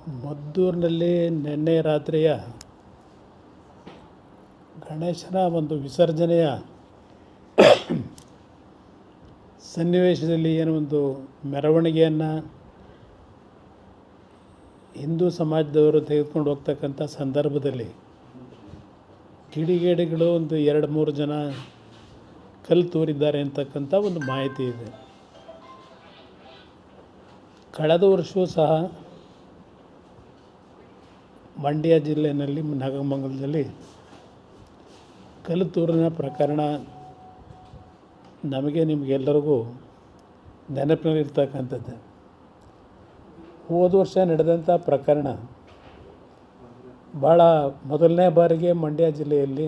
ಮದ್ದೂರಿನಲ್ಲಿ ನಿನ್ನೆ ರಾತ್ರಿಯ ಗಣೇಶನ ಒಂದು ವಿಸರ್ಜನೆಯ ಸನ್ನಿವೇಶದಲ್ಲಿ ಏನು ಒಂದು ಮೆರವಣಿಗೆಯನ್ನು ಹಿಂದೂ ಸಮಾಜದವರು ತೆಗೆದುಕೊಂಡು ಹೋಗ್ತಕ್ಕಂಥ ಸಂದರ್ಭದಲ್ಲಿ ಕಿಡಿಗೇಡಿಗಳು ಒಂದು 2-3 ಜನ ಕಲ್ಲು ತೂರಿದ್ದಾರೆ ಅಂತಕ್ಕಂಥ ಒಂದು ಮಾಹಿತಿ ಇದೆ. ಕಳೆದ ವರ್ಷವೂ ಸಹ ಮಂಡ್ಯ ಜಿಲ್ಲೆಯಲ್ಲಿ ನಾಗಮಂಗಲದಲ್ಲಿ ಕಲ್ಲು ತೂರಿನ ಪ್ರಕರಣ ನಮಗೆ ನಿಮಗೆಲ್ಲರಿಗೂ ನೆನಪಿನಲ್ಲಿರ್ತಕ್ಕಂಥದ್ದು. ಹೋದ ವರ್ಷ ನಡೆದಂಥ ಪ್ರಕರಣ ಭಾಳ ಮೊದಲನೇ ಬಾರಿಗೆ ಮಂಡ್ಯ ಜಿಲ್ಲೆಯಲ್ಲಿ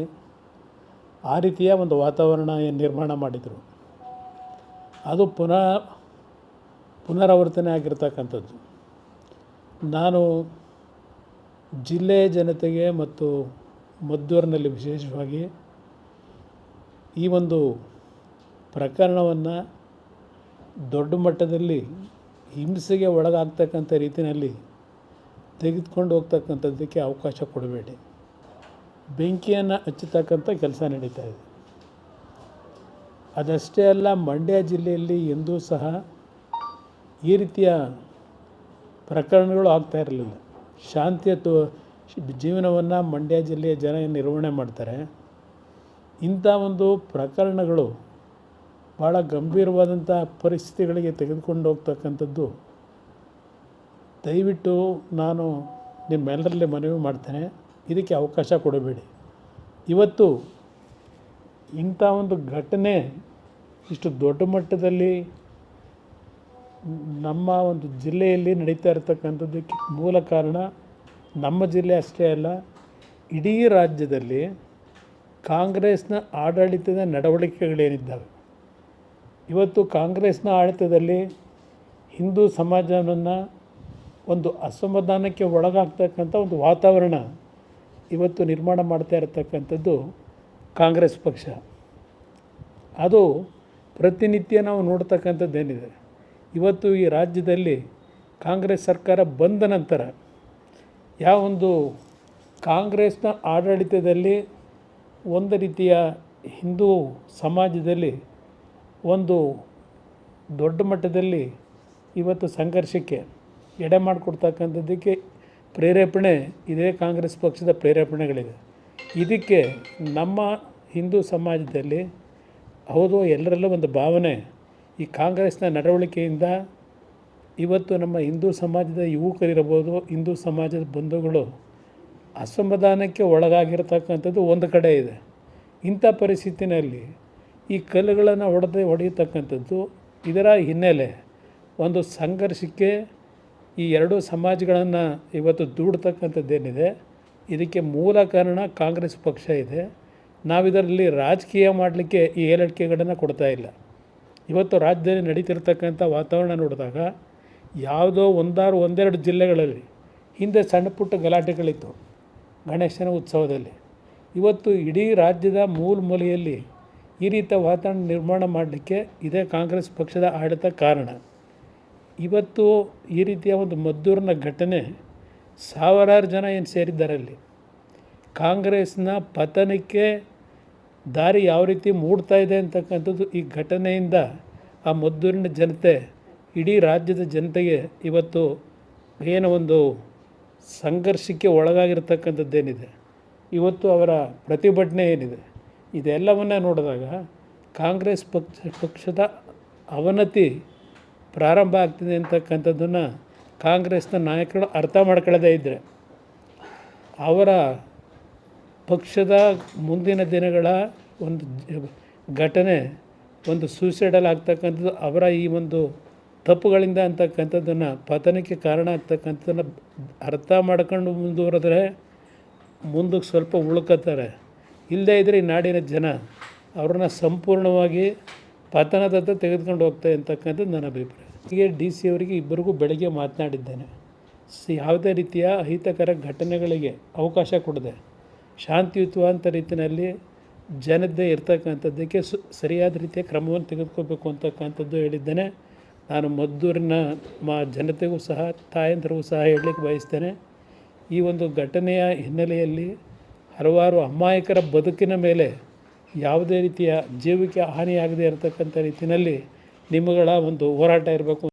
ಆ ರೀತಿಯ ಒಂದು ವಾತಾವರಣ ನಿರ್ಮಾಣ ಮಾಡಿದರು. ಅದು ಪುನರಾವರ್ತನೆ ಆಗಿರ್ತಕ್ಕಂಥದ್ದು. ನಾನು ಜಿಲ್ಲೆಯ ಜನತೆಗೆ ಮತ್ತು ಮದ್ದೂರಿನಲ್ಲಿ ವಿಶೇಷವಾಗಿ ಈ ಒಂದು ಪ್ರಕರಣವನ್ನು ದೊಡ್ಡ ಮಟ್ಟದಲ್ಲಿ ಹಿಂಸೆಗೆ ಒಳಗಾಗ್ತಕ್ಕಂಥ ರೀತಿಯಲ್ಲಿ ತೆಗೆದುಕೊಂಡು ಹೋಗ್ತಕ್ಕಂಥದ್ದಕ್ಕೆ ಅವಕಾಶ ಕೊಡಬೇಡಿ. ಬೆಂಕಿಯನ್ನು ಹಚ್ಚತಕ್ಕಂಥ ಕೆಲಸ ನಡೀತಾ ಇದೆ. ಅದಷ್ಟೇ ಅಲ್ಲ, ಮಂಡ್ಯ ಜಿಲ್ಲೆಯಲ್ಲಿ ಎಂದೂ ಸಹ ಈ ರೀತಿಯ ಪ್ರಕರಣಗಳು ಆಗ್ತಾ ಇರಲಿಲ್ಲ. ಶಾಂತಿಯ ಜೀವನವನ್ನು ಮಂಡ್ಯ ಜಿಲ್ಲೆಯ ಜನ ನಿರ್ವಹಣೆ ಮಾಡ್ತಾರೆ. ಇಂಥ ಒಂದು ಪ್ರಕರಣಗಳು ಭಾಳ ಗಂಭೀರವಾದಂಥ ಪರಿಸ್ಥಿತಿಗಳಿಗೆ ತೆಗೆದುಕೊಂಡು ಹೋಗ್ತಕ್ಕಂಥದ್ದು ದಯವಿಟ್ಟು ನಾನು ನಿಮ್ಮೆಲ್ಲರಲ್ಲಿ ಮನವಿ ಮಾಡ್ತೇನೆ, ಇದಕ್ಕೆ ಅವಕಾಶ ಕೊಡಬೇಡಿ. ಇವತ್ತು ಇಂಥ ಒಂದು ಘಟನೆ ಇಷ್ಟು ದೊಡ್ಡ ಮಟ್ಟದಲ್ಲಿ ನಮ್ಮ ಒಂದು ಜಿಲ್ಲೆಯಲ್ಲಿ ನಡೀತಾ ಇರತಕ್ಕಂಥದ್ದಕ್ಕೆ ಮೂಲ ಕಾರಣ ನಮ್ಮ ಜಿಲ್ಲೆ ಅಷ್ಟೇ ಅಲ್ಲ, ಇಡೀ ರಾಜ್ಯದಲ್ಲಿ ಕಾಂಗ್ರೆಸ್ನ ಆಡಳಿತದ ನಡವಳಿಕೆಗಳೇನಿದ್ದಾವೆ. ಇವತ್ತು ಕಾಂಗ್ರೆಸ್ನ ಆಡಳಿತದಲ್ಲಿ ಹಿಂದೂ ಸಮಾಜವನ್ನು ಒಂದು ಅಸಮಾಧಾನಕ್ಕೆ ಒಳಗಾಗ್ತಕ್ಕಂಥ ಒಂದು ವಾತಾವರಣ ಇವತ್ತು ನಿರ್ಮಾಣ ಮಾಡ್ತಾ ಇರತಕ್ಕಂಥದ್ದು ಕಾಂಗ್ರೆಸ್ ಪಕ್ಷ. ಅದು ಪ್ರತಿನಿತ್ಯ ನಾವು ನೋಡ್ತಕ್ಕಂಥದ್ದೇನಿದೆ. ಇವತ್ತು ಈ ರಾಜ್ಯದಲ್ಲಿ ಕಾಂಗ್ರೆಸ್ ಸರ್ಕಾರ ಬಂದ ನಂತರ ಯಾವೊಂದು ಕಾಂಗ್ರೆಸ್ನ ಆಡಳಿತದಲ್ಲಿ ಒಂದು ರೀತಿಯ ಹಿಂದೂ ಸಮಾಜದಲ್ಲಿ ಒಂದು ದೊಡ್ಡ ಮಟ್ಟದಲ್ಲಿ ಇವತ್ತು ಸಂಘರ್ಷಕ್ಕೆ ಎಡೆ ಮಾಡಿಕೊಡ್ತಕ್ಕಂಥದ್ದಕ್ಕೆ ಪ್ರೇರೇಪಣೆ ಇದೇ ಕಾಂಗ್ರೆಸ್ ಪಕ್ಷದ ಪ್ರೇರೇಪಣೆಗಳಿದೆ. ಇದಕ್ಕೆ ನಮ್ಮ ಹಿಂದೂ ಸಮಾಜದಲ್ಲಿ ಹೌದು ಎಲ್ಲರಲ್ಲೂ ಒಂದು ಭಾವನೆ, ಈ ಕಾಂಗ್ರೆಸ್ನ ನಡವಳಿಕೆಯಿಂದ ಇವತ್ತು ನಮ್ಮ ಹಿಂದೂ ಸಮಾಜದ ಯುವಕರಿರ್ಬೋದು, ಹಿಂದೂ ಸಮಾಜದ ಬಂಧುಗಳು ಅಸಮಾಧಾನಕ್ಕೆ ಒಳಗಾಗಿರ್ತಕ್ಕಂಥದ್ದು ಒಂದು ಕಡೆ ಇದೆ. ಇಂಥ ಪರಿಸ್ಥಿತಿನಲ್ಲಿ ಈ ಕಲ್ಲುಗಳನ್ನು ಹೊಡೆಯತಕ್ಕಂಥದ್ದು ಇದರ ಹಿನ್ನೆಲೆ ಒಂದು ಸಂಘರ್ಷಕ್ಕೆ ಈ ಎರಡೂ ಸಮಾಜಗಳನ್ನು ಇವತ್ತು ದೂಡ್ತಕ್ಕಂಥದ್ದೇನಿದೆ, ಇದಕ್ಕೆ ಮೂಲ ಕಾರಣ ಕಾಂಗ್ರೆಸ್ ಪಕ್ಷ ಇದೆ. ನಾವಿದರಲ್ಲಿ ರಾಜಕೀಯ ಮಾಡಲಿಕ್ಕೆ ಈ ಹೇಳಿಕೆಗಳನ್ನು ಕೊಡ್ತಾ ಇಲ್ಲ. ಇವತ್ತು ರಾಜ್ಯದಲ್ಲಿ ನಡೀತಿರ್ತಕ್ಕಂಥ ವಾತಾವರಣ ನೋಡಿದಾಗ ಯಾವುದೋ ಒಂದೆರಡು ಜಿಲ್ಲೆಗಳಲ್ಲಿ ಹಿಂದೆ ಸಣ್ಣ ಪುಟ್ಟ ಗಲಾಟೆಗಳಿತ್ತು ಗಣೇಶನ ಉತ್ಸವದಲ್ಲಿ. ಇವತ್ತು ಇಡೀ ರಾಜ್ಯದ ಮೂಲೆಯಲ್ಲಿ ಈ ರೀತಿಯ ವಾತಾವರಣ ನಿರ್ಮಾಣ ಮಾಡಲಿಕ್ಕೆ ಇದೇ ಕಾಂಗ್ರೆಸ್ ಪಕ್ಷದ ಆಡಳಿತ ಕಾರಣ. ಇವತ್ತು ಈ ರೀತಿಯ ಒಂದು ಮದ್ದೂರಿನ ಘಟನೆ ಸಾವಿರಾರು ಜನ ಏನು ಸೇರಿದ್ದಾರೆ ಅಲ್ಲಿ. ಕಾಂಗ್ರೆಸ್ನ ಪತನಕ್ಕೆ ದಾರಿ ಯಾವ ರೀತಿ ಮೂಡ್ತಾ ಇದೆ ಅಂತಕ್ಕಂಥದ್ದು ಈ ಘಟನೆಯಿಂದ ಆ ಮದ್ದೂರಿನ ಜನತೆ, ಇಡೀ ರಾಜ್ಯದ ಜನತೆಗೆ ಇವತ್ತು ಏನು ಒಂದು ಸಂಘರ್ಷಕ್ಕೆ ಒಳಗಾಗಿರ್ತಕ್ಕಂಥದ್ದೇನಿದೆ, ಇವತ್ತು ಅವರ ಪ್ರತಿಭಟನೆ ಏನಿದೆ, ಇದೆಲ್ಲವನ್ನ ನೋಡಿದಾಗ ಕಾಂಗ್ರೆಸ್ ಪಕ್ಷದ ಅವನತಿ ಪ್ರಾರಂಭ ಆಗ್ತಿದೆ ಅಂತಕ್ಕಂಥದ್ದನ್ನು ಕಾಂಗ್ರೆಸ್ನ ನಾಯಕರು ಅರ್ಥ ಮಾಡ್ಕೊಳ್ಳದೇ ಇದ್ದರೆ ಅವರ ಪಕ್ಷದ ಮುಂದಿನ ದಿನಗಳ ಒಂದು ಘಟನೆ ಒಂದು ಸೂಸೈಡಲ್ ಆಗ್ತಕ್ಕಂಥದ್ದು ಅವರ ಈ ಒಂದು ತಪ್ಪುಗಳಿಂದ ಅಂತಕ್ಕಂಥದ್ದನ್ನು ಪತನಕ್ಕೆ ಕಾರಣ ಆಗ್ತಕ್ಕಂಥದ್ದನ್ನು ಅರ್ಥ ಮಾಡ್ಕೊಂಡು ಮುಂದುವರೆದ್ರೆ ಮುಂದಕ್ಕೆ ಸ್ವಲ್ಪ ಉಳ್ಕೋತಾರೆ. ಇಲ್ಲದೇ ಇದ್ದರೆ ಈ ನಾಡಿನ ಜನ ಅವ್ರನ್ನ ಸಂಪೂರ್ಣವಾಗಿ ಪತನದತ್ತ ತೆಗೆದುಕೊಂಡು ಹೋಗ್ತಾರೆ ಅಂತಕ್ಕಂಥದ್ದು ನನ್ನ ಅಭಿಪ್ರಾಯ. ಹೀಗೆ DC ಅವರಿಗೆ ಇಬ್ಬರಿಗೂ ಬೆಳಗ್ಗೆ ಮಾತನಾಡಿದ್ದೇನೆ. ಯಾವುದೇ ರೀತಿಯ ಅಹಿತಕರ ಘಟನೆಗಳಿಗೆ ಅವಕಾಶ ಕೊಡದೆ ಶಾಂತಿಯುತವಾದಂಥ ರೀತಿಯಲ್ಲಿ ಜನತೆ ಇರ್ತಕ್ಕಂಥದ್ದಕ್ಕೆ ಸರಿಯಾದ ರೀತಿಯ ಕ್ರಮವನ್ನು ತೆಗೆದುಕೋಬೇಕು ಅಂತಕ್ಕಂಥದ್ದು ಹೇಳಿದ್ದೇನೆ. ನಾನು ಮದ್ದೂರಿನ ಜನತೆಗೂ ಸಹ ತಾಯಂದಿರಿಗೂ ಸಹ ಹೇಳಲಿಕ್ಕೆ ಬಯಸ್ತೇನೆ. ಈ ಒಂದು ಘಟನೆಯ ಹಿನ್ನೆಲೆಯಲ್ಲಿ ಹಲವಾರು ಅಮಾಯಕರ ಬದುಕಿನ ಮೇಲೆ ಯಾವುದೇ ರೀತಿಯ ಜೀವಕ್ಕೆ ಹಾನಿಯಾಗದೇ ಇರತಕ್ಕಂಥ ರೀತಿಯಲ್ಲಿ ನಿಮ್ಮಗಳ ಒಂದು ಹೋರಾಟ ಇರಬೇಕು.